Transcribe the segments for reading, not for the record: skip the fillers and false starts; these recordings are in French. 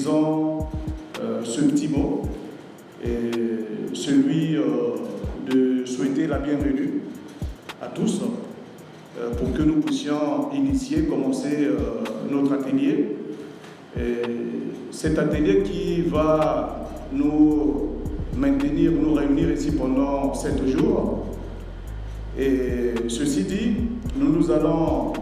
disons ce petit mot, et celui de souhaiter la bienvenue à tous pour que nous puissions commencer notre atelier. Et cet atelier qui va nous réunir ici pendant 7 jours. Et ceci dit, nous allons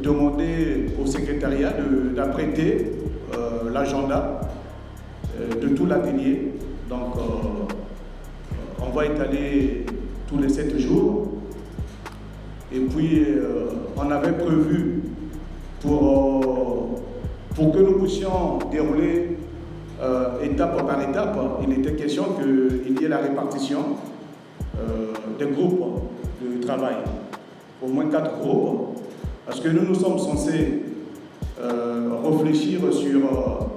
demander au secrétariat d'apprêter l'agenda de tout l'atelier. Donc, on va étaler tous les 7 jours. Et puis, on avait prévu pour que nous puissions dérouler étape par étape, il était question qu'il y ait la répartition des groupes de travail, au moins 4 groupes, parce que nous sommes censés réfléchir sur,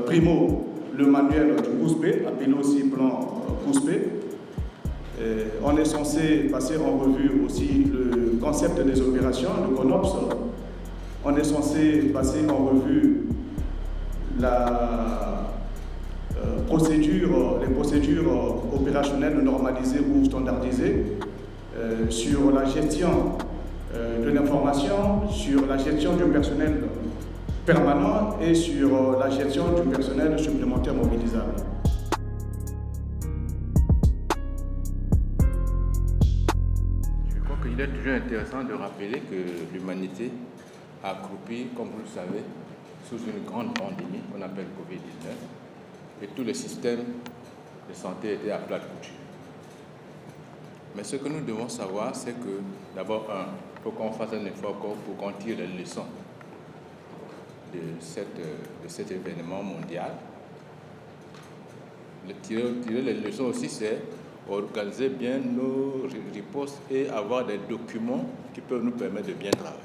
primo, le manuel du COUSPE, appelé aussi plan COUSPE. On est censé passer en revue aussi le concept des opérations, le CONOPS. On est censé passer en revue les procédures opérationnelles normalisées ou standardisées sur la gestion de l'information, sur la gestion du personnel permanent et sur la gestion du personnel supplémentaire mobilisable. Je crois qu'il est toujours intéressant de rappeler que l'humanité a accroupi, comme vous le savez, sous une grande pandémie qu'on appelle Covid-19, et tous les systèmes de santé étaient à plat de couture. Mais ce que nous devons savoir, c'est que, d'abord, il faut qu'on fasse un effort pour qu'on tire les leçons de cet événement mondial. Tirer les leçons aussi, c'est organiser bien nos ripostes et avoir des documents qui peuvent nous permettre de bien travailler.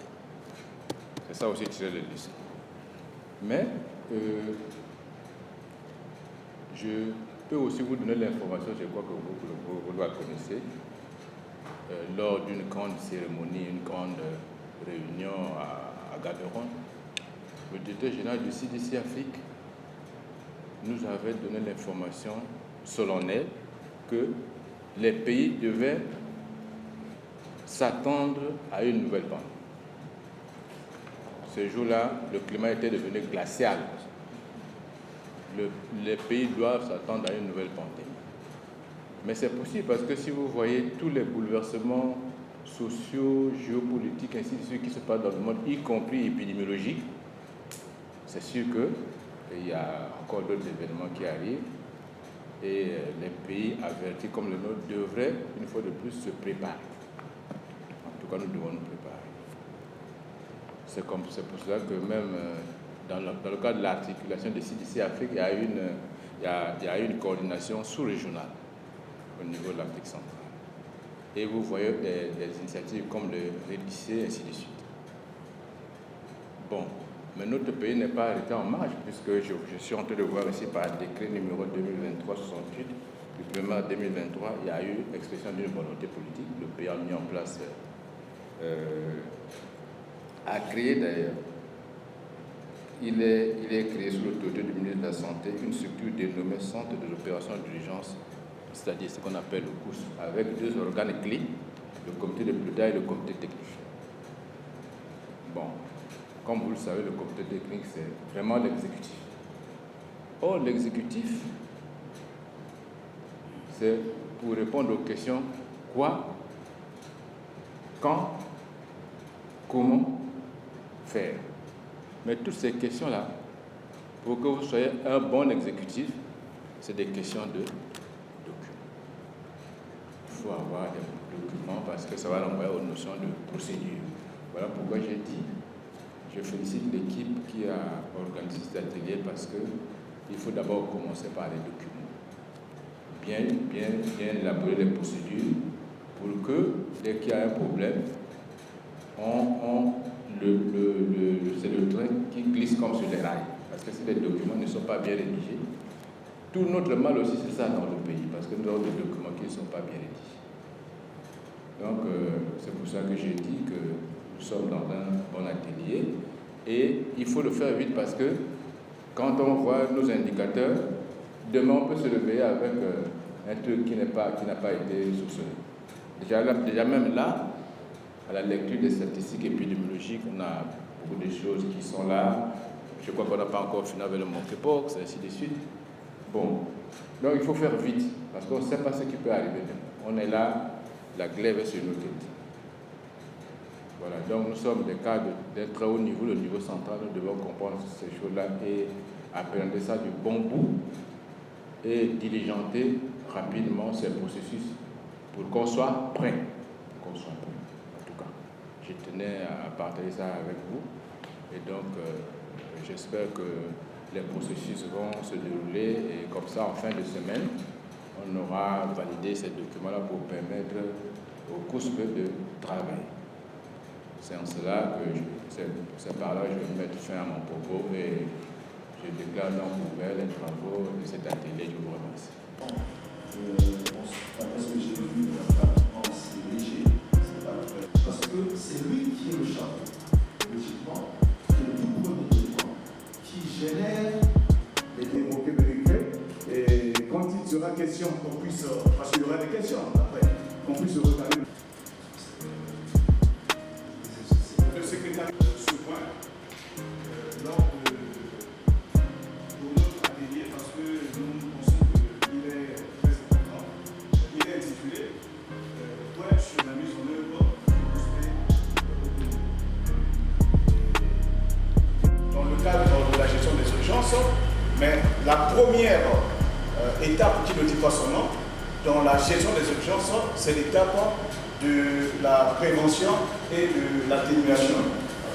C'est ça aussi, tirer les leçons. Mais je peux aussi vous donner l'information, je crois que vous la connaissez, lors d'une grande cérémonie, une grande réunion à Gaborone, le directeur général du CDC Afrique nous avait donné l'information solennelle que les pays devaient s'attendre à une nouvelle pandémie. Ce jour-là, le climat était devenu glacial. Les pays doivent s'attendre à une nouvelle pandémie. Mais c'est possible parce que si vous voyez tous les bouleversements sociaux, géopolitiques, ainsi de suite qui se passent dans le monde, y compris épidémiologiques, c'est sûr qu'il y a encore d'autres événements qui arrivent et les pays avertis comme le nôtre devraient, une fois de plus, se préparer. En tout cas, nous devons nous préparer. C'est pour cela que même dans le cadre de l'articulation des CDC Afrique, il y a une coordination sous-régionale au niveau de l'Afrique centrale. Et vous voyez des initiatives comme le REDIC, ainsi de suite. Bon, mais notre pays n'est pas arrêté en marche, puisque je suis en train de voir ici par décret numéro 2023-68, du 1er mars 2023, il y a eu expression d'une volonté politique. Le pays a mis en place, a créé d'ailleurs, il est créé sous l'autorité du ministre de la Santé une structure dénommée Centre de l'opération d'urgence, c'est-à-dire ce qu'on appelle le COUS, avec 2 organes clés, le comité de pilotage et le comité technique. Bon, comme vous le savez, le comité technique, c'est vraiment l'exécutif. Or, l'exécutif, c'est pour répondre aux questions quoi, quand, comment faire. Mais toutes ces questions-là, pour que vous soyez un bon exécutif, c'est des questions de documents. Il faut avoir des documents parce que ça va renvoyer aux notions de procédure. Voilà pourquoi j'ai dit, je félicite l'équipe qui a organisé cet atelier parce qu'il faut d'abord commencer par les documents. Bien élaborer les procédures pour que, dès qu'il y a un problème, c'est le train qui glisse comme sur les rails. Parce que si les documents ne sont pas bien rédigés, tout notre mal aussi, c'est ça dans le pays, parce que nous avons des documents qui ne sont pas bien rédigés. Donc, c'est pour ça que j'ai dit que nous sommes dans un bon atelier Et il faut le faire vite parce que quand on voit nos indicateurs, demain on peut se réveiller avec un truc qui n'a pas été soupçonné. Déjà même là, à la lecture des statistiques épidémiologiques, on a beaucoup de choses qui sont là. Je crois qu'on n'a pas encore fini avec le monkeypox, et ainsi de suite. Bon, donc il faut faire vite, parce qu'on ne sait pas ce qui peut arriver demain. On est là, la glaive est sur nos têtes. Voilà, donc nous sommes des cas d'un très haut niveau, le niveau central, nous devons comprendre ces choses-là et appréhender ça du bon bout et diligenter rapidement ces processus pour qu'on soit prêt. En tout cas, je tenais à partager ça avec vous et donc j'espère que les processus vont se dérouler et comme ça, en fin de semaine, on aura validé ces documents-là pour permettre au COUSP de travailler. C'est en cela que c'est par là que je vais mettre fin à mon propos et je déclare donc ouvert les travaux de cet atelier. Je vous remercie. Parce que j'ai vu pratiquement c'est léger, parce que c'est lui qui est le chef, logiquement, qui est le tout premier élément, qui génère les démocrates américains. Et quand il sera question qu'on puisse, parce qu'il y aura des questions après, qu'on puisse regarder le secrétaire ce point lors de notre atelier parce que nous pensons qu'il est très important. Il est intitulé point sur la mise en œuvre dans le cadre de la gestion des urgences, mais la première étape qui ne dit pas son nom dans la gestion des urgences, c'est l'étape de la prévention et de l'atténuation.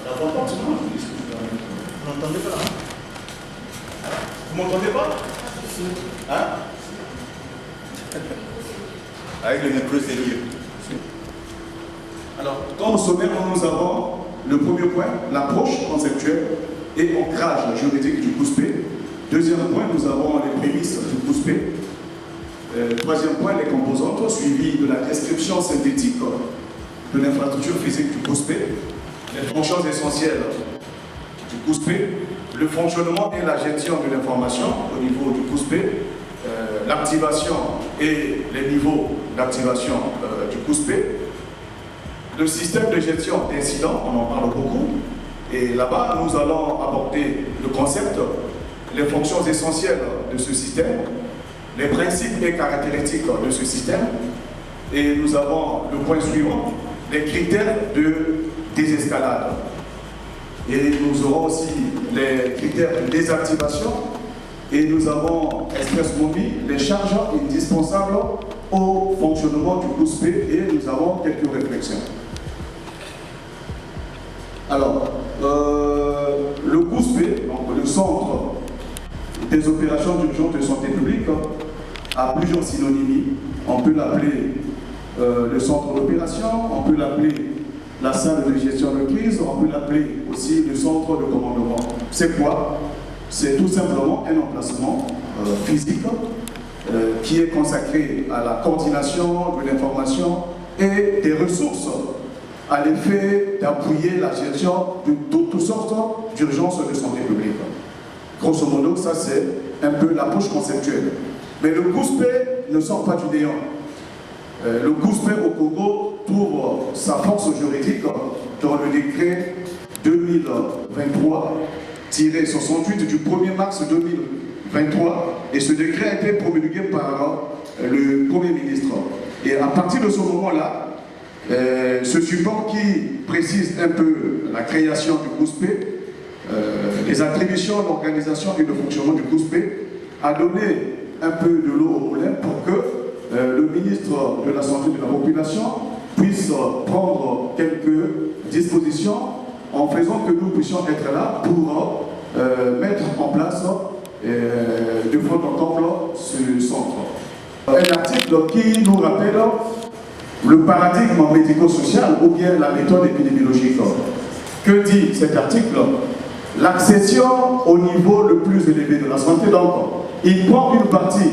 D'abord, pas tout le monde, vous n'entendez pas là? Vous m'entendez pas? Hein? avec le micro sérieux. Alors, dans le sommaire, nous avons le premier point, l'approche conceptuelle et ancrage juridique du COUSP. Deuxième point, nous avons les prémices du COUSP. Troisième point, les composantes, suivi de la description synthétique de l'infrastructure physique du COUSP, les fonctions essentielles du COUSP, le fonctionnement et la gestion de l'information au niveau du COUSP, l'activation et les niveaux d'activation du COUSP, le système de gestion d'incidents, on en parle beaucoup, et là-bas nous allons aborder le concept, les fonctions essentielles de ce système, les principes et caractéristiques de ce système, et nous avons le point suivant, les critères de désescalade. Et nous aurons aussi les critères de désactivation, et nous avons expressément mis les charges indispensables au fonctionnement du COUSP, et nous avons quelques réflexions. Alors, le COUSP, donc le Centre des opérations d'urgence de santé publique, a plusieurs synonymies. On peut l'appeler le centre d'opération, on peut l'appeler la salle de gestion de crise, on peut l'appeler aussi le centre de commandement. C'est quoi? C'est tout simplement un emplacement physique qui est consacré à la coordination de l'information et des ressources à l'effet d'appuyer la gestion de toutes sortes d'urgences de santé publique. Grosso modo, ça c'est un peu l'approche conceptuelle. Mais le COUSP ne sort pas du néant. Le COUSP au Congo trouve sa force juridique dans le décret 2023-68 du 1er mars 2023. Et ce décret a été promulgué par le Premier ministre. Et à partir de ce moment-là, ce support qui précise un peu la création du COUSP, les attributions, l'organisation et le fonctionnement du COUSP, a donné un peu de l'eau au moulin pour que le ministre de la Santé de la Population puisse prendre quelques dispositions en faisant que nous puissions être là pour mettre en place de fond en comble ce centre. Un article qui nous rappelle le paradigme médico-social ou bien la méthode épidémiologique. Que dit cet article? L'accession au niveau le plus élevé de la santé. Donc, il prend une partie,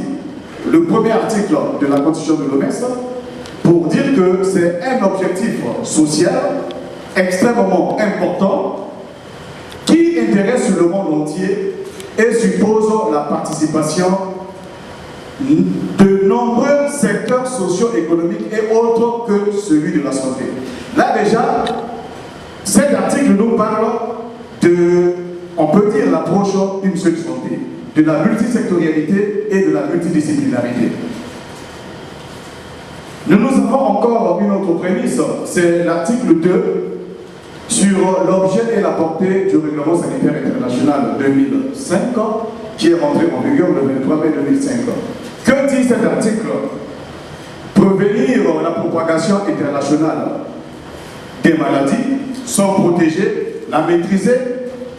le premier article de la Constitution de l'OMS, pour dire que c'est un objectif social extrêmement important qui intéresse le monde entier et suppose la participation de nombreux secteurs socio-économiques et autres que celui de la santé. Là déjà, cet article nous parle de, on peut dire, l'approche d'une seule santé, de la multisectorialité et de la multidisciplinarité. Nous avons encore une autre prémisse, c'est l'article 2 sur l'objet et la portée du règlement sanitaire international 2005 qui est rentré en vigueur le 23 mai 2005. Que dit cet article? Prévenir la propagation internationale des maladies, s'en protéger, la maîtriser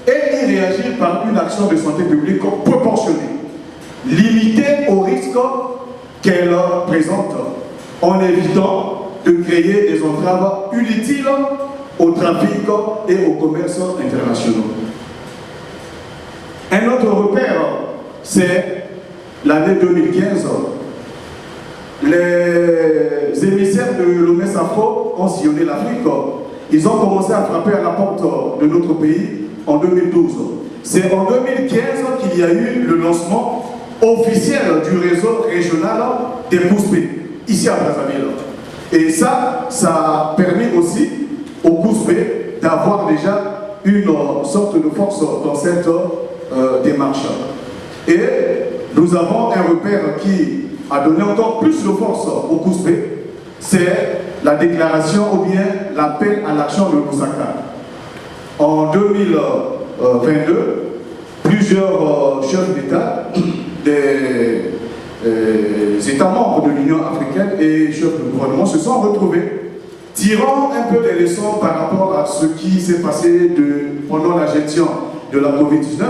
et y réagir par une action de santé publique proportionnée, limitée aux risques qu'elle présente, en évitant de créer des entraves inutiles au trafic et au commerce internationaux. Un autre repère, c'est l'année 2015. Les émissaires de l'OMS-Afro ont sillonné l'Afrique. Ils ont commencé à frapper à la porte de notre pays en 2012. C'est en 2015 qu'il y a eu le lancement officiel du réseau régional des COUSP, ici à Brazzaville. Et ça a permis aussi aux COUSP d'avoir déjà une sorte de force dans cette démarche. Et nous avons un repère qui a donné encore plus de force aux COUSP, c'est la déclaration ou bien l'appel à l'action de Lusaka. En 2022, plusieurs chefs d'État des États membres de l'Union africaine et chefs de gouvernement se sont retrouvés, tirant un peu des leçons par rapport à ce qui s'est passé pendant la gestion de la COVID-19.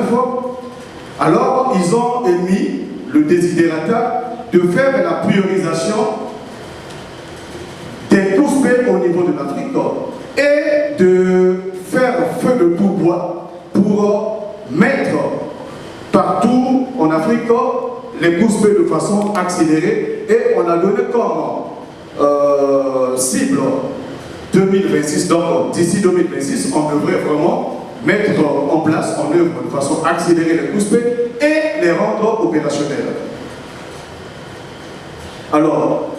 Alors, ils ont émis le désidérata de faire la priorisation des COUSP au niveau de l'Afrique et de faire feu de tout bois pour mettre partout en Afrique les COUSP de façon accélérée, et on a donné comme cible 2026. Donc d'ici 2026, on devrait vraiment mettre en place, en œuvre de façon accélérée les COUSP et les rendre opérationnels. Alors,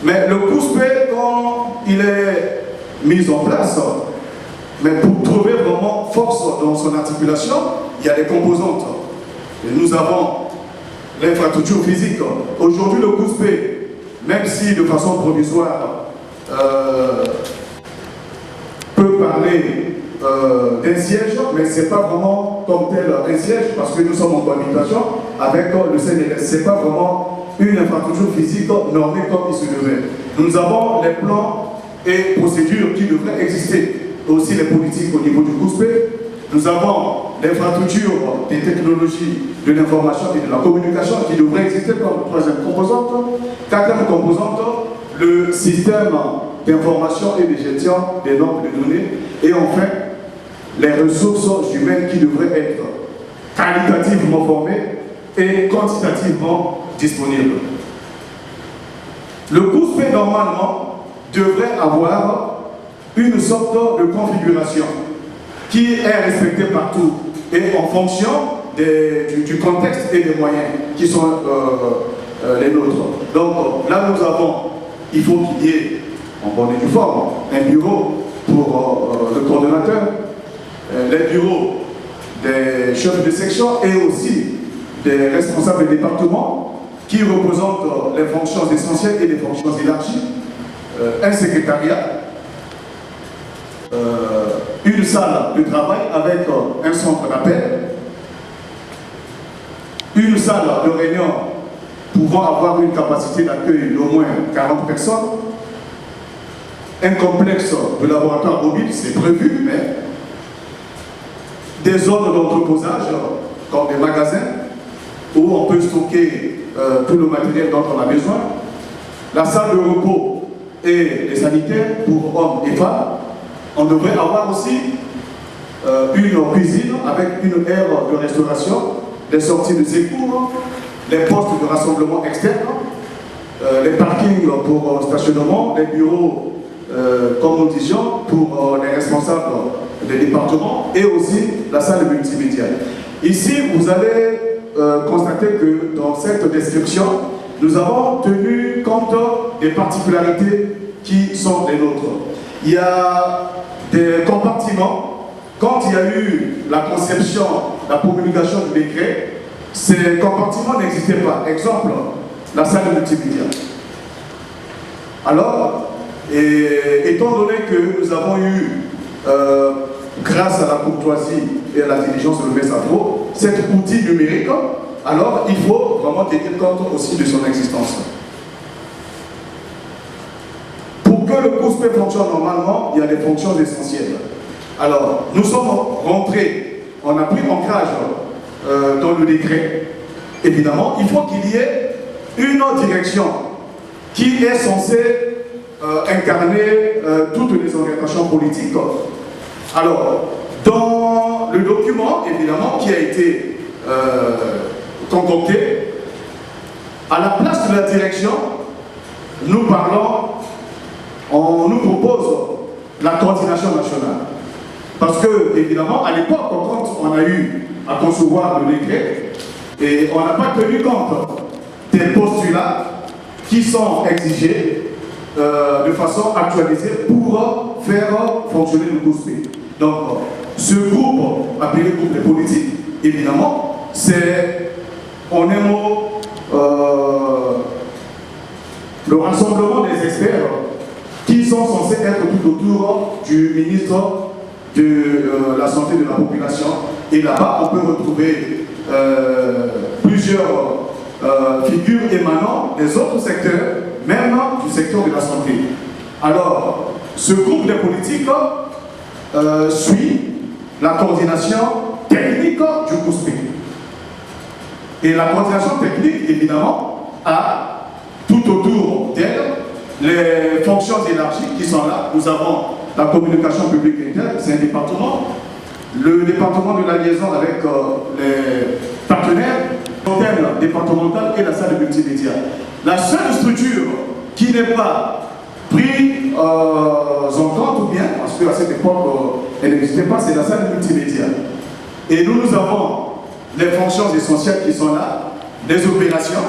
mais le COUSP, quand il est mis en place, mais pour trouver vraiment force dans son articulation, il y a des composantes. Et nous avons l'infrastructure physique. Aujourd'hui, le COUSP, même si de façon provisoire, peut parler d'un siège, mais ce n'est pas vraiment comme tel un siège, parce que nous sommes en cohabitation avec le CNRS. Ce n'est pas vraiment une infrastructure physique normée comme il se devait. Nous avons les plans et procédures qui devraient exister, aussi les politiques au niveau du COUSP. Nous avons l'infrastructure des technologies de l'information et de la communication qui devrait exister comme troisième composante. Quatrième composante, le système d'information et de gestion des normes de données. Et enfin, les ressources humaines qui devraient être qualitativement formées et quantitativement disponibles. Le COUSP, normalement, devrait avoir une sorte de configuration qui est respectée partout et en fonction du contexte et des moyens qui sont les nôtres. Donc là, nous avons, il faut qu'il y ait en bonne et due forme un bureau pour le coordonnateur, les bureaux des chefs de section et aussi des responsables des départements qui représentent les fonctions essentielles et les fonctions élargies, un secrétariat, une salle de travail avec un centre d'appel, une salle de réunion pouvant avoir une capacité d'accueil d'au moins 40 personnes, un complexe de laboratoire mobile, c'est prévu, mais des zones d'entreposage comme des magasins où on peut stocker tout le matériel dont on a besoin, la salle de repos et les sanitaires pour hommes et femmes. On devrait avoir aussi une cuisine avec une aire de restauration, des sorties de secours, les postes de rassemblement externe, les parkings pour stationnement, les bureaux, comme nous disions, pour les responsables des départements et aussi la salle multimédia. Ici, vous allez constater que dans cette description, nous avons tenu compte des particularités qui sont les nôtres. Il y a des compartiments. Quand il y a eu la conception, la promulgation du décret, ces compartiments n'existaient pas. Exemple, la salle multimédia. Alors, étant donné que nous avons eu, grâce à la courtoisie et à la diligence de l'UMESAPRO, cet outil numérique, alors il faut vraiment tenir compte aussi de son existence. Pour que le COUSPE fonctionne normalement, il y a des fonctions essentielles. Alors, nous sommes rentrés, on a pris ancrage dans le décret. Évidemment, il faut qu'il y ait une direction qui est censée incarner toutes les orientations politiques. Alors, dans le document, évidemment, qui a été concocté, à la place de la direction, nous parlons, on nous propose la coordination nationale. Parce que, évidemment, à l'époque, quand on a eu à concevoir le décret, et on n'a pas tenu compte des postulats qui sont exigés de façon actualisée pour faire fonctionner le COUSPE. Donc, ce groupe, appelé groupe des politiques, évidemment, c'est, en un mot, le rassemblement des experts qui sont censés être tout autour du ministre de la santé de la population. Et là-bas, on peut retrouver plusieurs figures émanant des autres secteurs, même du secteur de la santé. Alors, ce groupe de politiques suit la coordination technique du COUSPE. Et la coordination technique, évidemment, a tout autour d'elle les fonctions élargies qui sont là. Nous avons la communication publique interne, c'est un département. Le département de la liaison avec les partenaires, l'antenne départementale et la salle de multimédia. La seule structure qui n'est pas prise en compte, ou bien, parce qu'à cette époque, elle n'existait pas, c'est la salle de multimédia. Et nous avons les fonctions essentielles qui sont là, les opérations,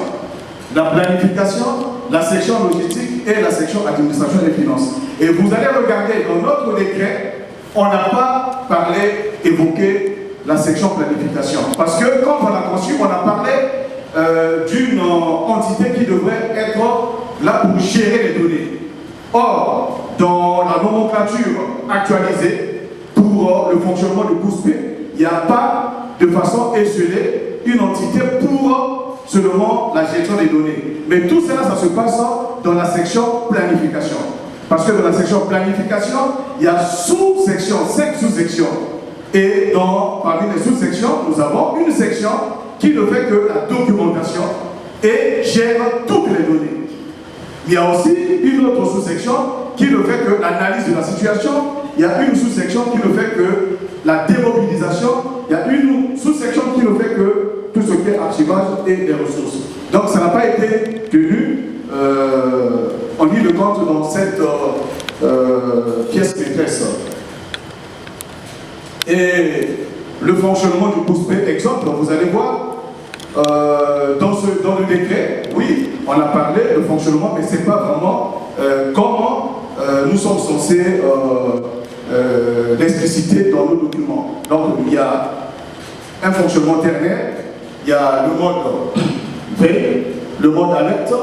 la planification, la section logistique et la section administration et finances. Et vous allez regarder dans notre décret, on n'a pas parlé, évoqué la section planification. Parce que quand on a conçu, on a parlé d'une entité qui devrait être là pour gérer les données. Or, dans la nomenclature actualisée pour le fonctionnement du COUSPE, il n'y a pas de façon échelée une entité pour seulement la gestion des données. Mais tout cela, ça se passe dans la section planification. Parce que dans la section planification, il y a sous-sections, 5 sous-sections. Et parmi les sous-sections, nous avons une section qui ne fait que la documentation et gère toutes les données. Il y a aussi une autre sous-section qui ne fait que l'analyse de la situation. Il y a une sous-section qui ne fait que la démobilisation. Il y a une sous-section qui ne fait que tout ce qui est archivage et des ressources. Donc ça n'a pas été tenu en ligne de compte dans cette pièce maîtresse. Et le fonctionnement du COUSPE, exemple, vous allez voir, dans le décret, oui, on a parlé de fonctionnement, mais ce n'est pas vraiment comment nous sommes censés l'expliciter dans nos documents. Donc il y a un fonctionnement ternaire, il y a le mode V, le mode alerte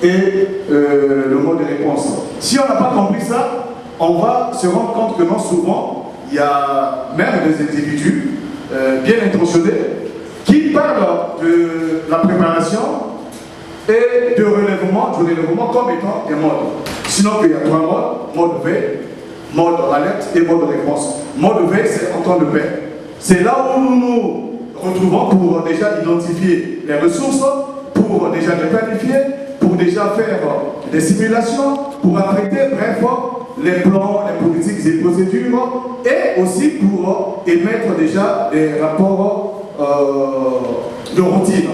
et le mode de réponse. Si on n'a pas compris ça, on va se rendre compte que non souvent, il y a même des individus bien intentionnés qui parlent de la préparation et du relèvement comme étant un mode. Sinon il y a 3 modes, mode V, mode alerte et mode réponse. Mode V, c'est en temps de paix. C'est là où nous nous retrouvons pour déjà identifier les ressources, pour déjà les planifier, pour déjà faire des simulations, pour affecter, bref, les plans, les politiques et procédures, et aussi pour émettre déjà des rapports de routine.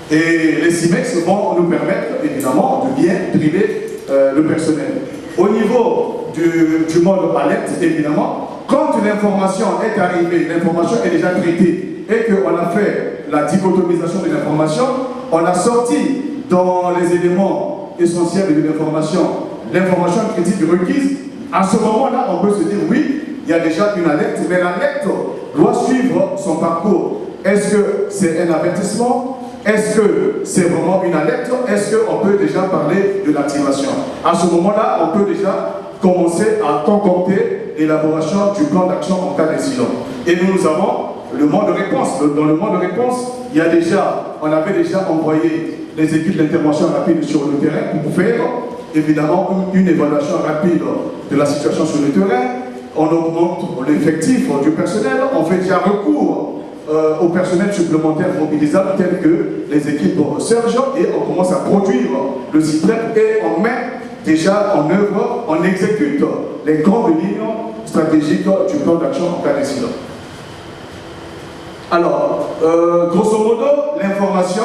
Et les CIMEX vont nous permettre, évidemment, de bien driller le personnel. Au niveau du mode alerte, évidemment, quand l'information est arrivée, l'information est déjà traitée et qu'on a fait la dichotomisation de l'information, on a sorti dans les éléments essentiels de l'information critique requise. À ce moment-là, on peut se dire oui, il y a déjà une alerte, mais l'alerte doit suivre son parcours. Est-ce que c'est un avertissement? Est-ce que c'est vraiment une alerte? Est-ce qu'on peut déjà parler de l'activation? À ce moment-là, on peut déjà commencer à concocter l'élaboration du plan d'action en cas d'incident. Et nous avons le mode de réponse. Dans le mode de réponse, on avait déjà envoyé les équipes d'intervention rapide sur le terrain pour faire évidemment une évaluation rapide de la situation sur le terrain. On augmente l'effectif du personnel, on fait déjà recours au personnel supplémentaire mobilisable tel que les équipes Serge et on commence à produire le site web et on met déjà en œuvre, on exécute les grandes lignes stratégiques du plan d'action en cas d'incident. Alors, grosso modo, l'information,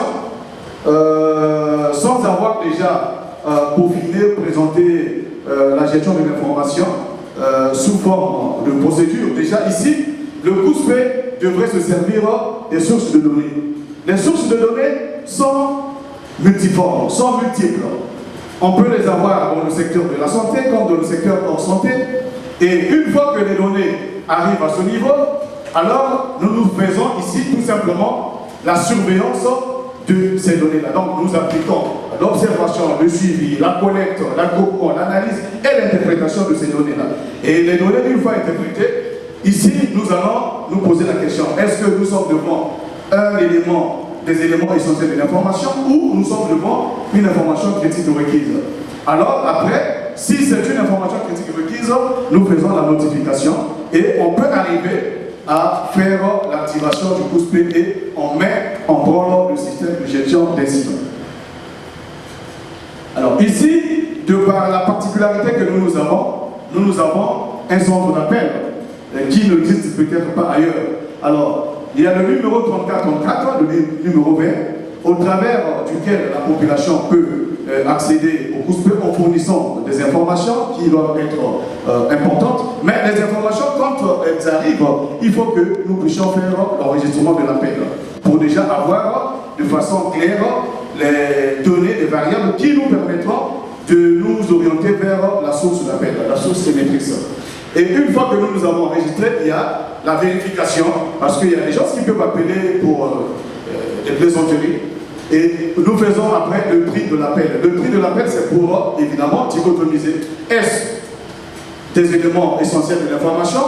sans avoir déjà peaufiné, présenté la gestion de l'information sous forme de procédure, déjà ici, le COUSPE devrait se servir des sources de données. Les sources de données sont multiformes, sont multiples. On peut les avoir dans le secteur de la santé comme dans le secteur hors santé. Et une fois que les données arrivent à ce niveau, alors nous faisons ici tout simplement la surveillance de ces données-là. Donc nous appliquons l'observation, le suivi, la collecte, la copie, l'analyse et l'interprétation de ces données-là. Et les données, une fois interprétées, ici nous allons nous poser la question, est-ce que nous sommes devant des éléments essentiels de l'information ou nous sommes devant une information critique requise? Alors après, si c'est une information critique requise, nous faisons la notification et on peut arriver à faire l'activation du COUSPE et on met en branle le système de gestion d'incidents. Alors ici, de par la particularité que nous avons un centre d'appel qui n'existe peut-être pas ailleurs. Alors, il y a le numéro 3434, le numéro vert, au travers duquel la population peut accéder au COUSPE en fournissant des informations qui doivent être importantes. Mais les informations, quand elles arrivent, il faut que nous puissions faire l'enregistrement de l'appel pour déjà avoir de façon claire les données, les variables qui nous permettront de nous orienter vers la source d'appel, la source émettrice. Et une fois que nous avons enregistré, il y a la vérification, parce qu'il y a des gens qui peuvent appeler pour des plaisanteries. Et nous faisons après le tri de l'appel. Le tri de l'appel, c'est pour, évidemment, dichotomiser. Est-ce des éléments essentiels de l'information,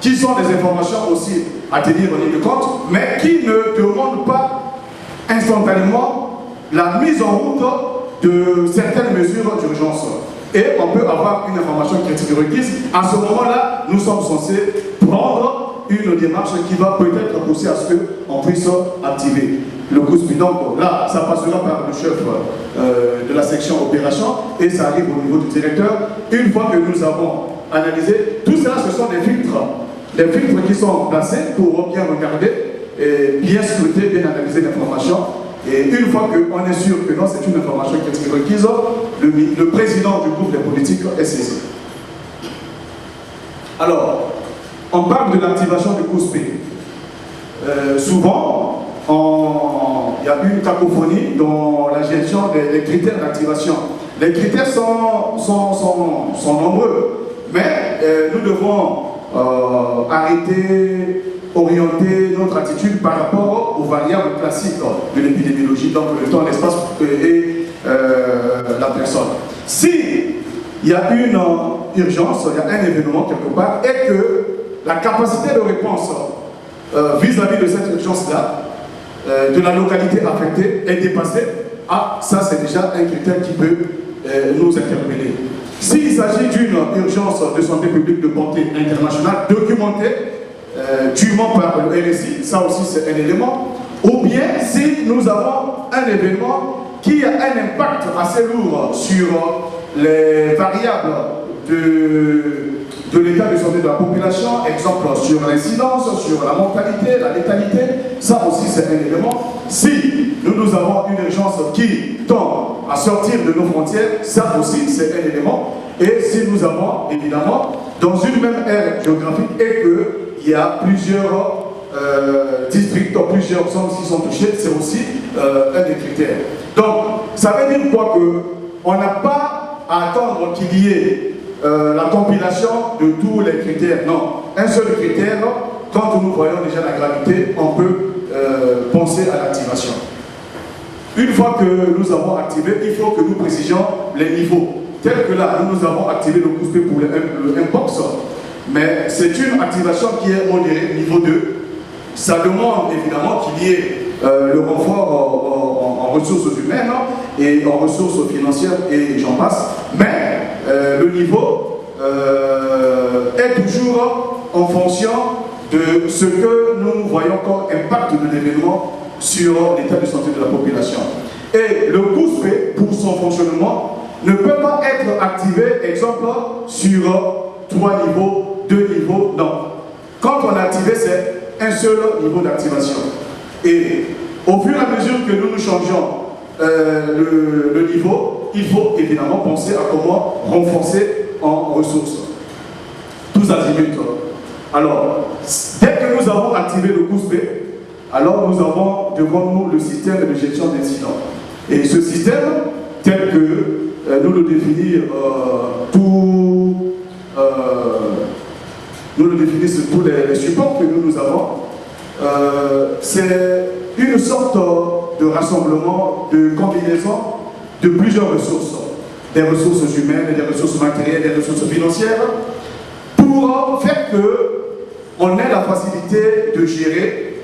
qui sont des informations aussi à tenir en ligne de compte, mais qui ne demandent pas instantanément la mise en route de certaines mesures d'urgence. Et on peut avoir une information critique requise. À ce moment-là, nous sommes censés prendre une démarche qui va peut-être pousser à ce qu'on puisse activer le COUSPE. Donc là, ça passera par le chef de la section opération et ça arrive au niveau du directeur. Une fois que nous avons analysé, tout cela, ce sont des filtres qui sont placés pour bien regarder, et bien scruter, bien analyser l'information. Et une fois qu'on est sûr que non, c'est une information qui est requise, le président du groupe des politiques est saisi. Alors, on parle de l'activation du COUSPE. Souvent, il y a une cacophonie dans la gestion des critères d'activation. Les critères sont nombreux, mais nous devons arrêter, orienter notre attitude par rapport aux variables classiques de l'épidémiologie, donc le temps, l'espace et la personne. Si il y a une urgence, il y a un événement quelque part, et que la capacité de réponse vis-à-vis de cette urgence-là, de la localité affectée, est dépassée, ça c'est déjà un critère qui peut nous interpeller. S'il s'agit d'une urgence de santé publique de portée internationale documentée, dûment par le RSI, ça aussi c'est un élément, ou bien si nous avons un événement qui a un impact assez lourd sur les variables de l'état de santé de la population, exemple sur l'incidence, sur la mortalité, la létalité, ça aussi c'est un élément. Si nous avons une urgence qui tend à sortir de nos frontières, ça aussi c'est un élément. Et si nous avons évidemment dans une même aire géographique et qu'il y a plusieurs districts, plusieurs zones qui sont touchées, c'est aussi un des critères. Donc, ça veut dire quoi? On n'a pas à attendre qu'il y ait la compilation de tous les critères. Non, un seul critère, quand nous voyons déjà la gravité, on peut penser à l'activation. Une fois que nous avons activé, il faut que nous précisions les niveaux. Tel que là, nous avons activé le coup pour le inbox, mais c'est une activation qui est modérée, niveau 2. Ça demande évidemment qu'il y ait le renfort en ressources humaines et en ressources financières et j'en passe. Mais le niveau est toujours en fonction de ce que nous voyons comme impact de l'événement sur l'état de santé de la population. Et le COUSP, pour son fonctionnement, ne peut pas être activé, exemple, sur 3 niveaux, 2 niveaux, non. Quand on a activé, c'est un seul niveau d'activation. Et au fur et à mesure que nous changeons le niveau, il faut évidemment penser à comment renforcer en ressources. Tous azimuts. Alors, dès que nous avons activé le COUSP, alors nous avons devant nous le système de gestion d'incidents. Et ce système, tel que nous le définissons tous les supports que nous avons, c'est une sorte de rassemblement, de combinaison de plusieurs ressources. Des ressources humaines, des ressources matérielles, des ressources financières, pour faire qu'on ait la facilité de gérer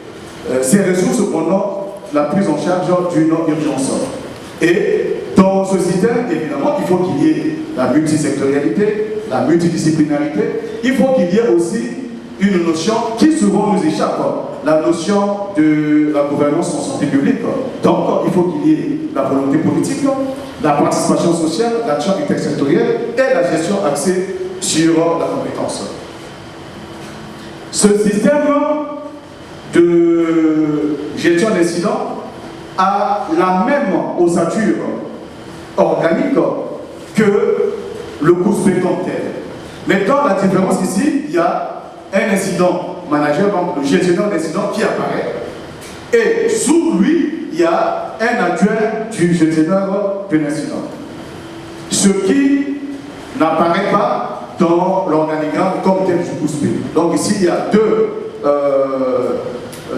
ces ressources pendant la prise en charge d'une urgence. Et dans ce système, évidemment, il faut qu'il y ait la multisectorialité, la multidisciplinarité. Il faut qu'il y ait aussi une notion qui souvent nous échappe, la notion de la gouvernance en santé publique. Donc, il faut qu'il y ait la volonté politique, la participation sociale, l'action intersectorielle et la gestion axée sur la compétence. Ce système de gestion d'incidents a la même ossature organique que le COUSP comme tel. Maintenant, la différence ici, il y a un incident manager, donc le gestionnaire d'incident qui apparaît, et sous lui, il y a un adjoint du gestionnaire de l'incident. Ce qui n'apparaît pas dans l'organigramme comme tel du COUSP. Donc ici, il y a 2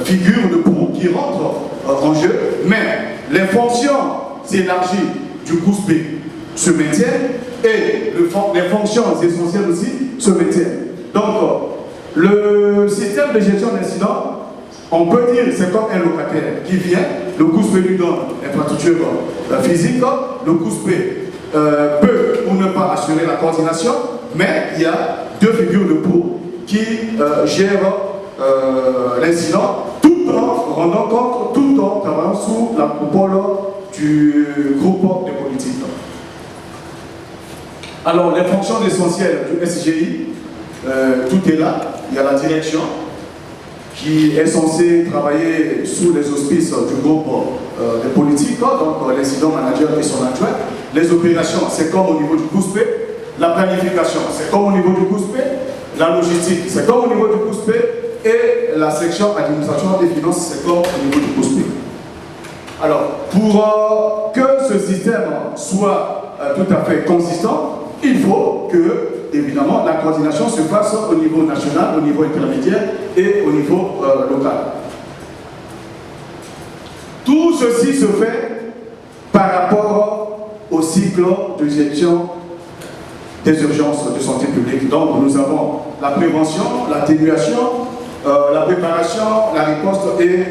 figures de proue qui rentrent en jeu, mais les fonctions élargies du COUSP se maintiennent et les fonctions essentielles aussi se maintiennent. Donc, le système de gestion d'incidents, on peut dire que c'est comme un locataire qui vient, le COUSP lui donne l'infrastructure physique, le COUSP peut ou ne pas assurer la coordination, mais il y a 2 figures de proue qui gèrent l'incident, tout en rendant compte, tout en travaillant sous la coupole du groupe de politique. Alors, les fonctions essentielles du SGI, tout est là. Il y a la direction qui est censée travailler sous les auspices du groupe de politique, donc l'incident manager et son adjoint. Les opérations, c'est comme au niveau du COUSP. La planification, c'est comme au niveau du COUSP. La logistique, c'est comme au niveau du COUSP. Et la section administration des finances, c'est comme au niveau du COUSP. Alors, pour que ce système soit tout à fait consistant, il faut que, évidemment, la coordination se fasse au niveau national, au niveau intermédiaire et au niveau local. Tout ceci se fait par rapport au cycle de gestion des urgences de santé publique. Donc, nous avons la prévention, l'atténuation, la préparation, la riposte et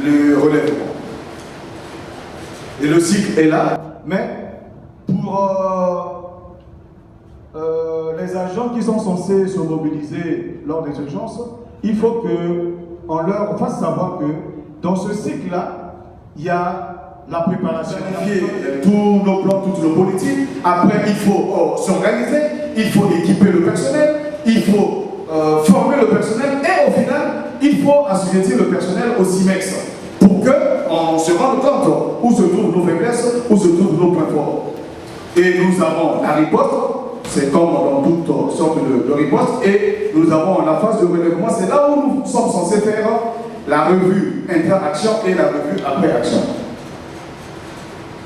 le relèvement. Et le cycle est là, mais pour les agents qui sont censés se mobiliser lors des urgences, il faut qu'on leur fasse savoir que dans ce cycle-là, il y a la préparation, tous nos plans, toutes nos politiques. Après, il faut s'organiser, il faut équiper le personnel, il faut former le personnel et au final, il faut assujettir le personnel au CIMEX pour qu'on se rende compte où se trouvent nos faiblesses, où se trouvent nos points forts. Et nous avons la riposte, c'est comme dans toute sorte de riposte. Et nous avons la phase de relèvement, c'est là où nous sommes censés faire la revue inter-action et la revue après-action.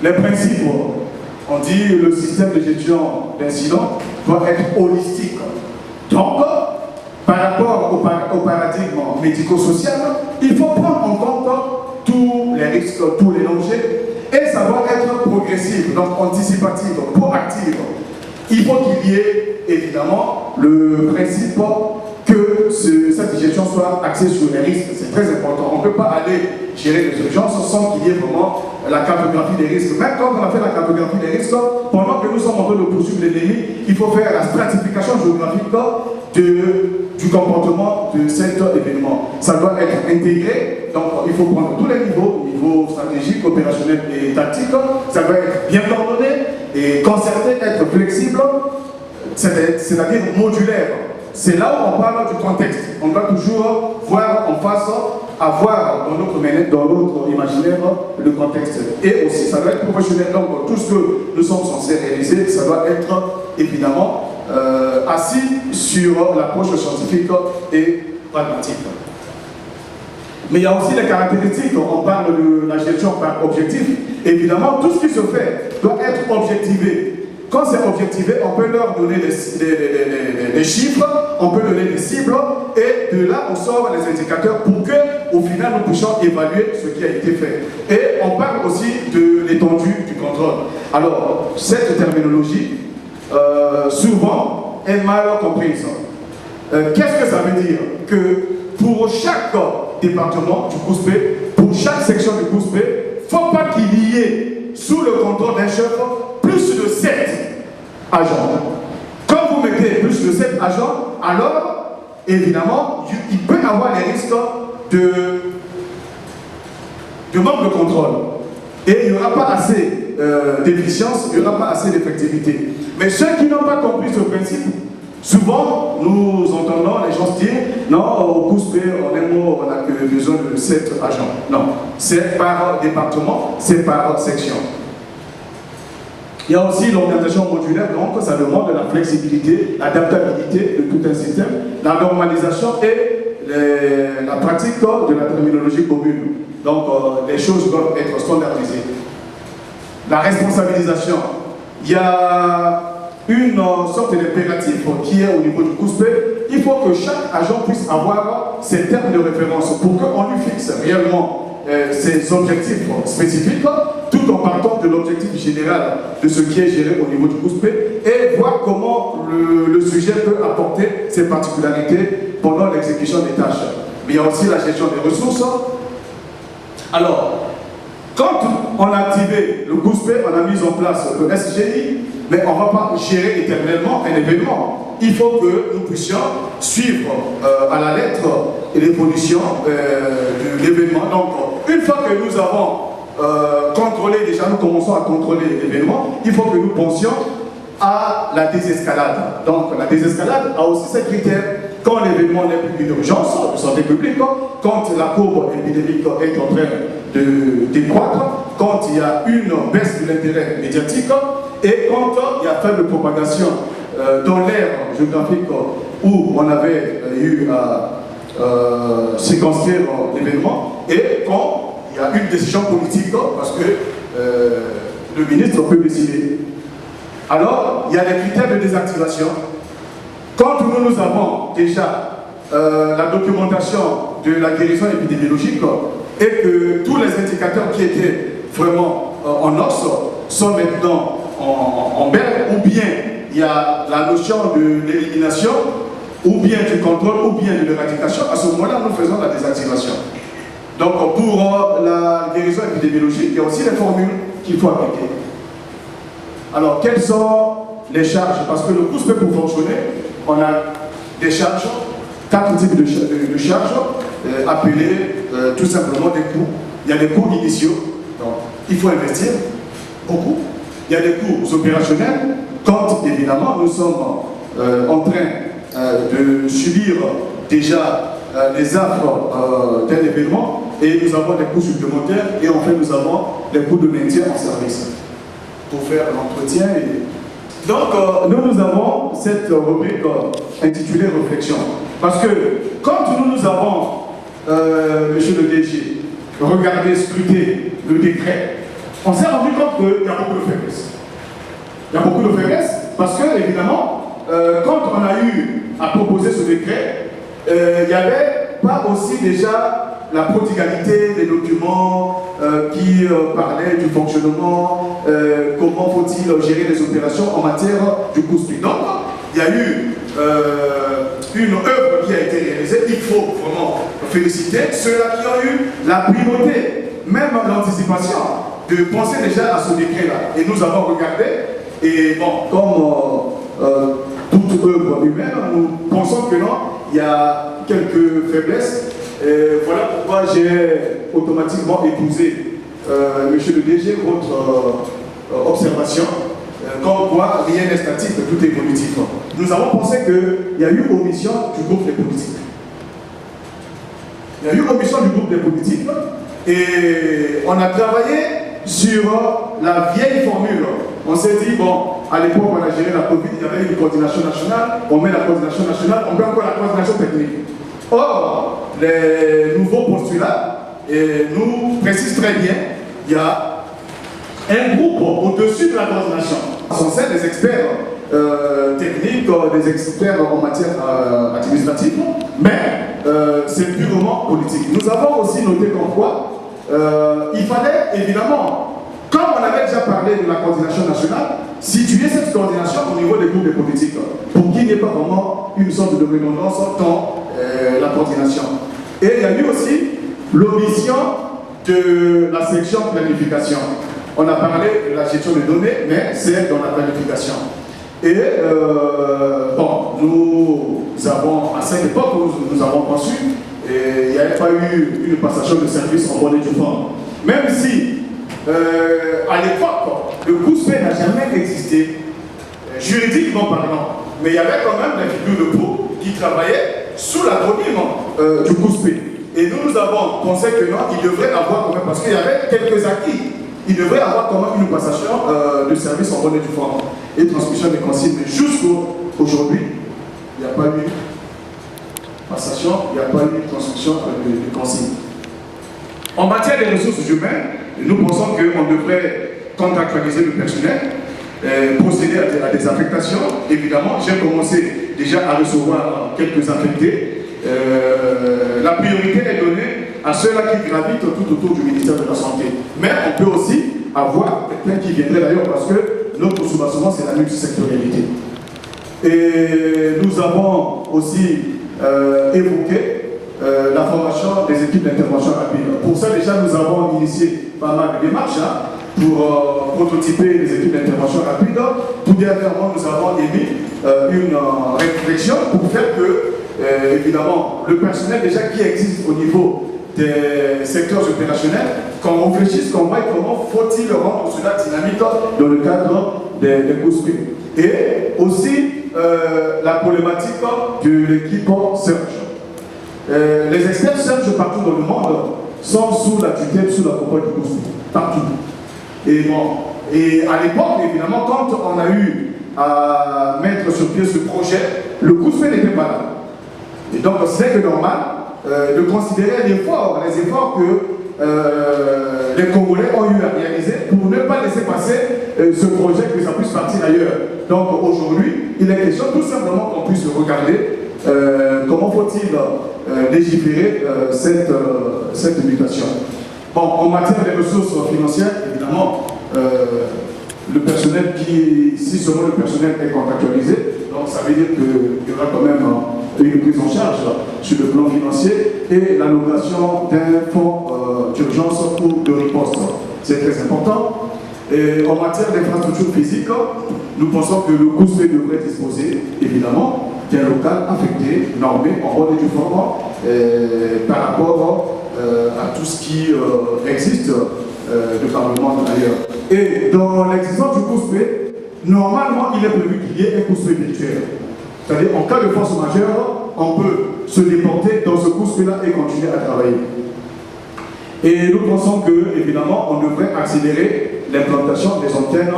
Les principes, on dit le système de gestion d'incidents doit être holistique. Donc, par rapport au paradigme médico-social, il faut prendre en compte tous les risques, tous les dangers, et ça doit être progressif, donc anticipatif, proactif. Il faut qu'il y ait évidemment le principe que cette gestion soit axée sur les risques. C'est très important. On ne peut pas aller gérer les urgences sans qu'il y ait vraiment la cartographie des risques. Même quand on a fait la cartographie des risques, pendant que nous sommes en train de poursuivre l'ennemi, il faut faire la stratification géographique du comportement de cet événement. Ça doit être intégré, donc il faut prendre tous les niveaux, niveau stratégique, opérationnel et tactique. Ça doit être bien coordonné et concerté, être flexible, c'est-à-dire modulaire. C'est là où on parle du contexte. On doit toujours voir en face, avoir dans notre imaginaire le contexte. Et aussi, ça doit être professionnel. Donc, tout ce que nous sommes censés réaliser, ça doit être évidemment assis sur l'approche scientifique et pragmatique. Mais il y a aussi les caractéristiques. On parle de la gestion par objectif. Évidemment, tout ce qui se fait doit être objectivé. Quand c'est objectivé, on peut leur donner des chiffres, on peut donner des cibles, et de là on sort les indicateurs pour que, au final, nous puissions évaluer ce qui a été fait. Et on parle aussi de l'étendue du contrôle. Alors, cette terminologie, souvent, est mal comprise. Qu'est-ce que ça veut dire? Que pour chaque département du COUSPE, pour chaque section du COUSPE, il ne faut pas qu'il y ait, sous le contrôle d'un chef, plus de 7 agents. Quand vous mettez plus de 7 agents, alors, évidemment, il peut y avoir les risques de manque de contrôle. Et il n'y aura pas assez d'efficience, il n'y aura pas assez d'effectivité. Mais ceux qui n'ont pas compris ce principe, souvent, nous entendons les gens se dire non, au COUSPE, on n'a que besoin de 7 agents. Non, c'est par département, c'est par section. Il y a aussi l'orientation modulaire, donc ça demande de la flexibilité, l'adaptabilité de tout un système, la normalisation et la pratique de la terminologie commune. Donc les choses doivent être standardisées. La responsabilisation. Il y a une sorte d'impératif qui est au niveau du COUSPE. Il faut que chaque agent puisse avoir ses termes de référence pour qu'on lui fixe réellement ses objectifs spécifiques, tout en partant de l'objectif général de ce qui est géré au niveau du COUSPE et voir comment le sujet peut apporter ses particularités pendant l'exécution des tâches. Mais il y a aussi la gestion des ressources. Alors, quand on a activé le COUSPE, on a mis en place le SGI, mais on ne va pas gérer éternellement un événement. Il faut que nous puissions suivre à la lettre l'évolution de l'événement. Donc, une fois que nous avons contrôlé, déjà nous commençons à contrôler l'événement, il faut que nous pensions à la désescalade. Donc, la désescalade a aussi ses critères. Quand l'événement n'est plus une urgence de santé publique, quand la courbe épidémique est en train de décroître, quand il y a une baisse de l'intérêt médiatique et quand il y a faible propagation dans l'ère géographique où on avait eu à séquencier l'événement et quand il y a une décision politique parce que le ministre peut décider. Alors, il y a des critères de désactivation. Quand nous avons déjà la documentation de la guérison épidémiologique et que tous les indicateurs qui étaient vraiment en os sont maintenant en berne, ou bien il y a la notion de l'élimination, ou bien du contrôle, ou bien de l'éradication, à ce moment-là, nous faisons la désactivation. Donc, pour la guérison épidémiologique, il y a aussi les formules qu'il faut appliquer. Alors, quelles sont les charges? Parce que le COUSPE, pour fonctionner, on a des charges, 4 types de charges, appelées tout simplement des coûts. Il y a des coûts initiaux, donc il faut investir beaucoup. Il y a des coûts opérationnels, quand évidemment nous sommes en train de subir déjà les affres d'un événement et nous avons des coûts supplémentaires et enfin nous avons des coûts de maintien en service pour faire l'entretien et Donc, nous avons cette rubrique intitulée Réflexion. Parce que quand nous avons, monsieur le DG, regardé, scruté le décret, on s'est rendu compte qu'il y a beaucoup de faiblesses. Il y a beaucoup de faiblesses parce que, évidemment, quand on a eu à proposer ce décret, il n'y avait pas aussi déjà la prodigalité des documents qui parlaient du fonctionnement, comment faut-il gérer les opérations en matière du COUSPI. Donc, il y a eu une œuvre qui a été réalisée. Il faut vraiment féliciter ceux-là qui ont eu la primauté, même l'anticipation, de penser déjà à ce décret-là. Et nous avons regardé, et bon, comme toute œuvre humaine, nous pensons que non, il y a quelques faiblesses. Et voilà pourquoi j'ai automatiquement épousé, monsieur le DG, votre observation, comme quoi rien n'est statique, tout est politique. Nous avons pensé qu'il y a eu omission du groupe des politiques. Il y a eu omission du groupe des politiques et on a travaillé sur la vieille formule. On s'est dit, bon, à l'époque on a géré la Covid, il y avait une coordination nationale, on met la coordination nationale, on met encore la coordination technique. Or, les nouveaux postulats nous précisent très bien, il y a un groupe au-dessus de la coordination. Ce sont des experts techniques, des experts en matière administrative, mais c'est purement politique. Nous avons aussi noté comme quoi il fallait évidemment, comme on avait déjà parlé de la coordination nationale, situer cette coordination au niveau des groupes de politiques pour qu'il n'y ait pas vraiment une sorte de redondance dans la coordination. Et il y a eu aussi l'omission de la section planification. On a parlé de la gestion des données, mais c'est dans la planification. Et bon, nous avons, à cette époque, nous avons conçu, et il n'y avait pas eu une passation de service en bonne et due forme. Même si, à l'époque, le COUSPE n'a jamais existé, juridiquement parlant, mais il y avait quand même des figures de proue qui travaillaient sous l'acronyme du COUSPE. Et nous avons pensé que non, il devrait avoir quand même, parce qu'il y avait quelques acquis, il devrait avoir quand même une passation de service en bonne et due forme et transmission des consignes. Mais jusqu'aujourd'hui, il n'y a pas eu passation, il n'y a pas eu transmission de consignes. En matière des ressources humaines, nous pensons qu'on devrait contractualiser le personnel, procéder à des affectations. Évidemment, j'ai commencé déjà à recevoir quelques affectés. La priorité est donnée à ceux-là qui gravitent tout autour du ministère de la Santé. Mais on peut aussi avoir quelqu'un qui viendrait d'ailleurs parce que notre soubassement, c'est la multisectorialité. Et nous avons aussi évoqué la formation des équipes d'intervention rapide. Pour ça, déjà, nous avons initié pas mal de démarches pour prototyper les équipes d'intervention rapide. Tout dernièrement, nous avons émis une réflexion pour faire que, évidemment, le personnel déjà qui existe au niveau des secteurs opérationnels, qu'on réfléchisse, qu'on voit comment faut-il rendre cela dynamique dans le cadre des COUSPE. Et aussi la problématique de l'équipe Search. Les experts Search partout dans le monde sont sous la tutelle, sous la coupe du COUSPE, partout. Et bon, et à l'époque, évidemment, quand on a eu à mettre sur pied ce projet, le COUSPE n'était pas là. Et donc, c'est que normal de considérer les efforts que les Congolais ont eu à réaliser pour ne pas laisser passer ce projet, que ça puisse partir ailleurs. Donc aujourd'hui, il est question tout simplement qu'on puisse regarder comment faut-il légiférer cette mutation. Bon, en matière des ressources financières, évidemment, le personnel si seulement le personnel est contractualisé, donc ça veut dire qu'il y aura quand même une prise en charge sur le plan financier et l'allocation d'un fonds d'urgence ou de riposte. C'est très important. Et en matière d'infrastructure physique, nous pensons que le COUSPE devrait disposer, évidemment, d'un local affecté, normé, en bonne et due forme, par rapport à tout ce qui existe de par le monde ailleurs. Et dans l'existence du COUSPE, normalement, il est prévu qu'il y ait un COUSPE virtuel. C'est-à-dire, en cas de force majeure, on peut se déporter dans ce COUSPE-là et continuer à travailler. Et nous pensons que, évidemment, on devrait accélérer l'implantation des antennes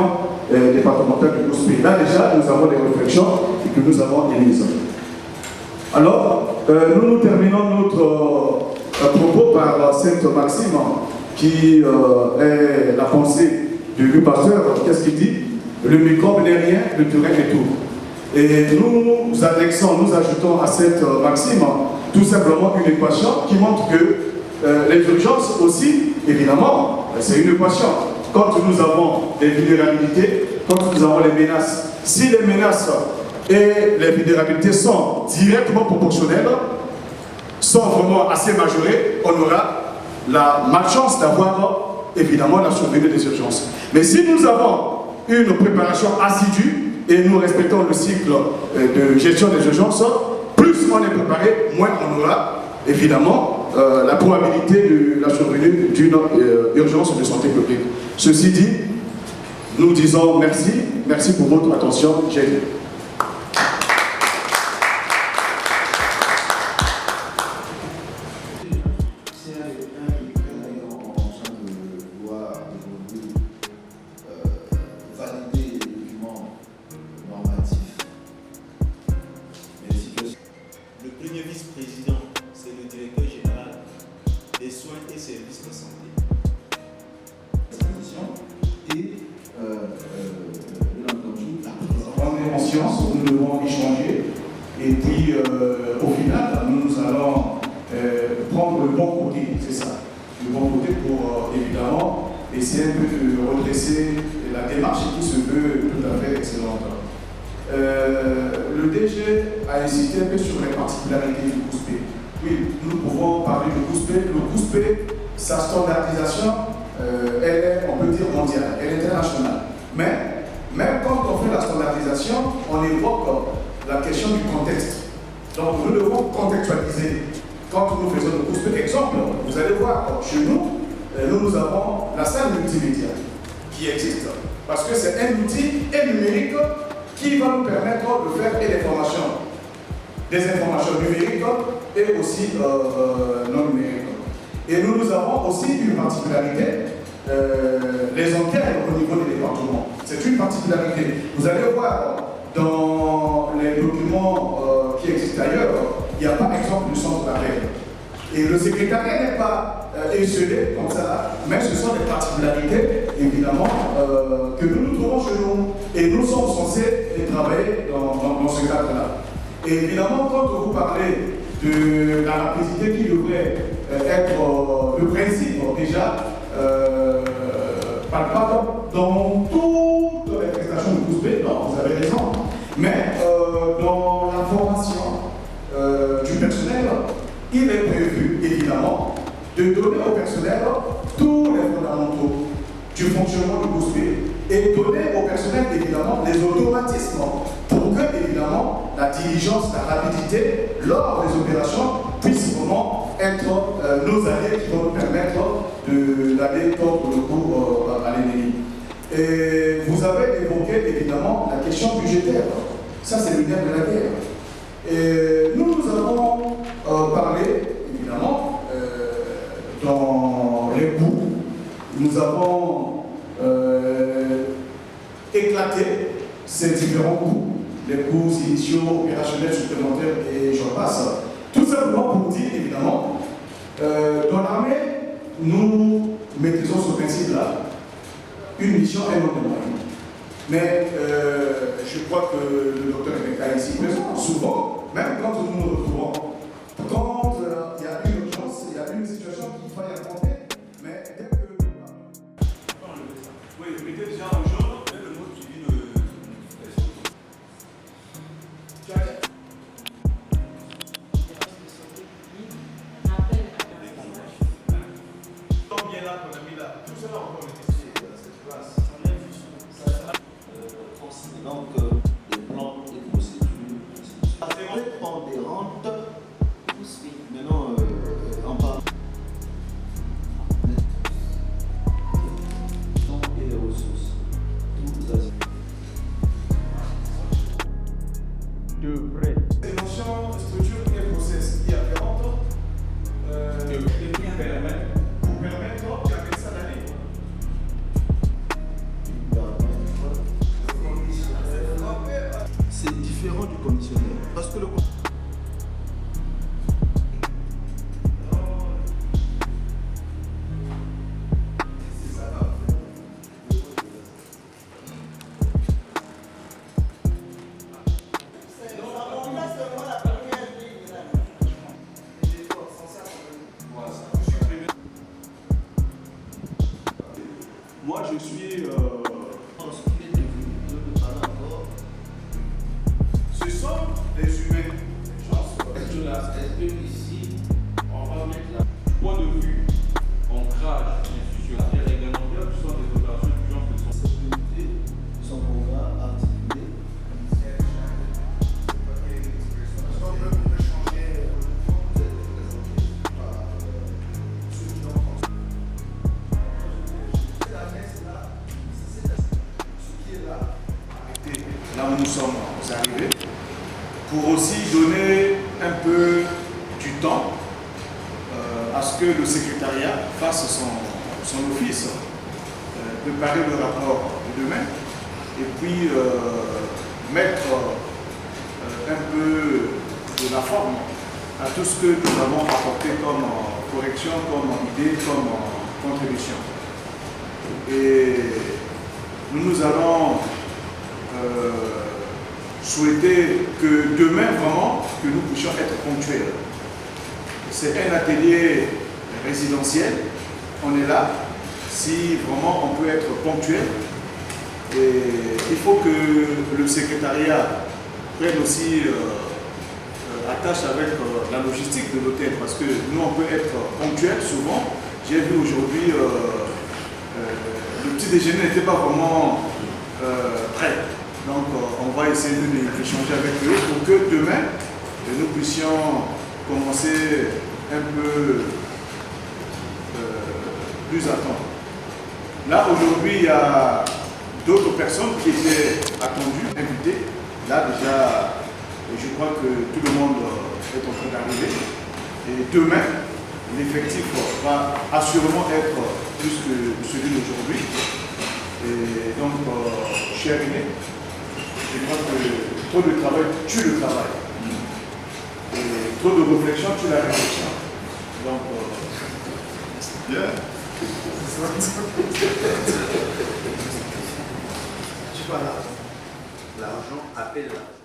départemental du Gospé. Là déjà, nous avons des réflexions et que nous avons émises. Alors, nous terminons notre propos par cette maxime qui est la pensée du pasteur. Qu'est-ce qu'il dit? Le microbe n'est rien, le terrain est tout. Et nous annexons, nous ajoutons à cette maxime tout simplement une équation qui montre que les urgences aussi, évidemment, c'est une équation. Quand nous avons des vulnérabilités, quand nous avons les menaces, si les menaces et les vulnérabilités sont directement proportionnelles, sont vraiment assez majorées, on aura la malchance d'avoir évidemment la survenue des urgences. Mais si nous avons une préparation assidue et nous respectons le cycle de gestion des urgences, plus on est préparé, moins on aura évidemment la probabilité de la survenue d'une urgence de santé publique. Ceci dit, nous disons merci, merci pour votre attention. J'ai nous devons échanger et puis au final nous allons prendre le bon côté, c'est ça, le bon côté pour évidemment essayer un peu de redresser la démarche qui se veut tout à fait excellente. Le DG a insisté un peu sur les particularités du Gospé. Oui, nous pouvons parler du Gospé. Le Gospé, sa standardisation, elle est, on peut dire, mondiale, elle est internationale. Mais même quand on fait la standardisation, on évoque la question du contexte. Donc nous devons contextualiser. Quand nous faisons le Gospé, exemple, vous allez voir, chez nous, nous avons la salle multimédia qui existe. Parce que c'est un outil numérique qui va nous permettre de faire des informations numériques et aussi non numériques. Et nous avons aussi une particularité, les enquêtes au niveau des départements. C'est une particularité. Vous allez voir dans les documents qui existent ailleurs, il n'y a pas exemple du centre d'appel. Et le secrétariat n'est pas isolé comme ça, mais ce sont des particularités, évidemment, que nous trouvons chez nous. Et nous sommes censés travailler dans ce cadre-là. Et évidemment, quand vous parlez de la rapidité qui devrait être le principe déjà palpable dans toutes les prestations de Gospé, non, vous avez raison, mais dans la formation du personnel, il est prévu évidemment de donner au personnel tous les fondamentaux du fonctionnement du Gospé et donner au personnel évidemment les automatismes pour que évidemment la diligence, la rapidité lors des opérations puisse vraiment être nos alliés qui vont nous permettre d'aller tordre le cou à l'ennemi. Et vous avez évoqué évidemment la question budgétaire. Ça c'est le nerf de la guerre. Et nous avons parlé évidemment dans les coûts. Nous avons éclaté ces différents coûts, les coûts initiaux, opérationnels, supplémentaires et j'en passe. Tout simplement pour dire évidemment, dans l'armée, nous maîtrisons ce principe-là, une mission et non de moyens. Mais je crois que le docteur est ici présent, souvent, même quand nous nous retrouvons, quand il y a une urgence, il y a une situation qu'il faut y affronter, mais dès que... Oui, mettez déjà en jaune, dès le mot suivi de notification. Bien là qu'on a mis là, tout cela encore est testé à cette place. Donc, des plans et procédures. C'est prépondérante. Maintenant, en parlant et les ressources. Tout ça. Devrait. Les notions, structure et process qui afférentes les prix permettent pour permettre, j'appelle ça d'aller. conditionnel. Parce que le moi, je suis... Ce sont des humains. Est-ce que ici, on va mettre la point de vue, ancrage institutionnel réglementaire, ce sont des opérations du genre que sont son programme articulé. Là où nous sommes arrivés, pour aussi donner un peu du temps à ce que le secrétariat fasse son office, préparer le rapport de demain et puis mettre un peu de la forme à tout ce que nous avons apporté comme correction, comme idée, comme contribution. Et nous allons souhaiter que demain, vraiment, que nous puissions être ponctuels. C'est un atelier résidentiel, on est là, si vraiment on peut être ponctuel. Et il faut que le secrétariat prenne aussi attache avec la logistique de l'hôtel, parce que nous on peut être ponctuel souvent. J'ai vu aujourd'hui, le petit déjeuner n'était pas vraiment prêt. Donc on va essayer d'échanger avec eux pour que demain, nous puissions commencer un peu plus à temps. Là aujourd'hui, il y a d'autres personnes qui étaient attendues, invitées. Là déjà, je crois que tout le monde est en train d'arriver. Et demain, l'effectif va assurément être plus que celui d'aujourd'hui. Et donc, cher René, je crois que trop de travail tue le travail. Et trop de réflexion tue la réflexion. Donc, Bien. l'argent appelle l'argent.